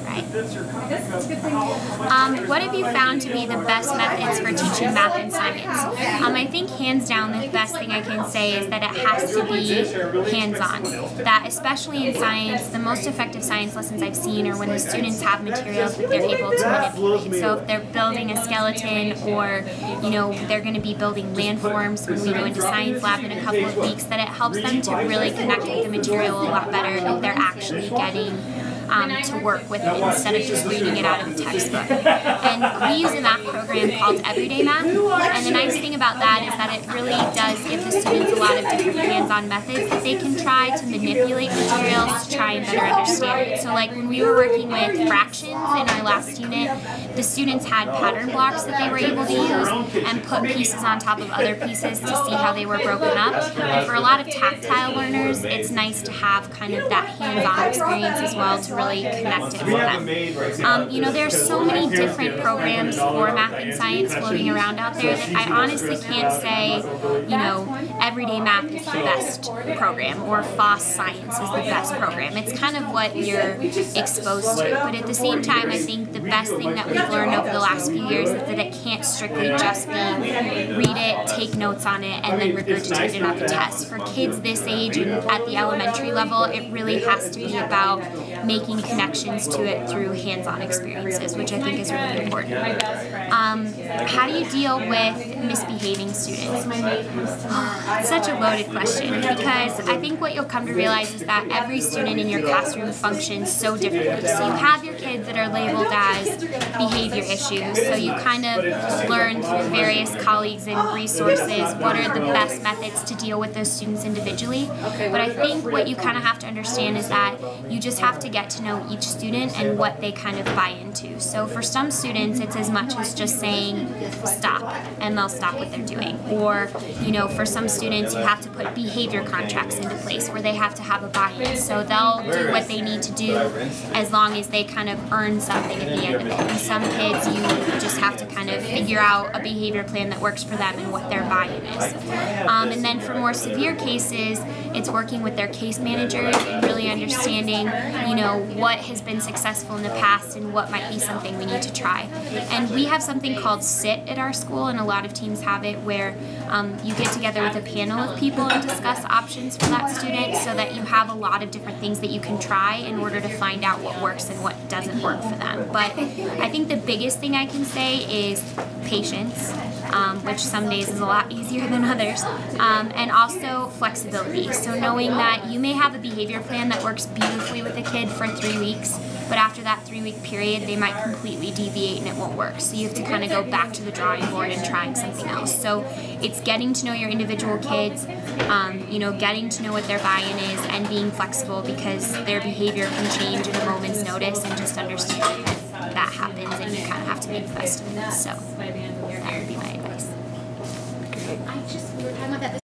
Right. What have you found to be the best methods for teaching math and science? I think hands down the best thing I can say is that it has to be hands-on. That especially in science, the most effective science lessons I've seen are when the students have materials that they're able to manipulate. So if they're building a skeleton, or they're going to be building landforms when we go into science lab in a couple of weeks, that it helps them to really connect with the material a lot better if they're actually getting to work with it instead of just reading it out of a textbook. And we use a math program called Everyday Math, and the nice thing about that is that it really does give the students a lot of different hands-on methods that they can try to manipulate materials to try and better understand it. So like when we were working with fractions in our last unit, the students had pattern blocks that they were able to use and put pieces on top of other pieces to see how they were broken up. And for a lot of tactile learners, it's nice to have kind of that hands-on experience as well to really connect it with them. There's so many different programs for math and science floating around out there that I honestly can't say, Everyday Math is the best program or FOSS Science is the best program. It's kind of what you're exposed to. But at the same time, I think the best thing that we've learned over the last few years is that it can't strictly just be read it, take notes on it, and then regurgitate it on the test. For kids this age and at the elementary level, it really has to be about making connections to it through hands-on experiences, which I think is really important. How do you deal with misbehaving students? Such a loaded question, because I think what you'll come to realize is that every student in your classroom functions so differently. So you have your kids that are labeled as behavior issues, so you kind of learn through various colleagues and resources what are the best methods to deal with those students individually. But I think what you kind of have to understand is that you just have to get to know each student and what they kind of buy into. So for some students, it's as much as just saying stop, and they'll stop what they're doing. Or, for some students, you have to put behavior contracts into place where they have to have a buy-in. So they'll do what they need to do as long as they kind of earn something at the end of it. And some kids, you just have to kind of figure out a behavior plan that works for them and what their buy-in is. And then for more severe cases, it's working with their case managers and really understanding, what has been successful in the past and what might be something we need to try. And we have something called SIT at our school, and a lot of teams have it, where you get together with a panel of people and discuss options for that student so that you have a lot of different things that you can try in order to find out what works and what doesn't work for them. But I think the biggest thing I can say is patience, which some days is a lot easier than others, and also flexibility. So knowing that you may have a behavior plan that works beautifully with a kid for 3 weeks, but after that 3-week period, they might completely deviate and it won't work. So you have to kind of go back to the drawing board and trying something else. So it's getting to know your individual kids, getting to know what their buy-in is, and being flexible, because their behavior can change at a moment's notice, and just understanding that happens and you kind of have to make the best of it. So that would be my advice. We were talking about that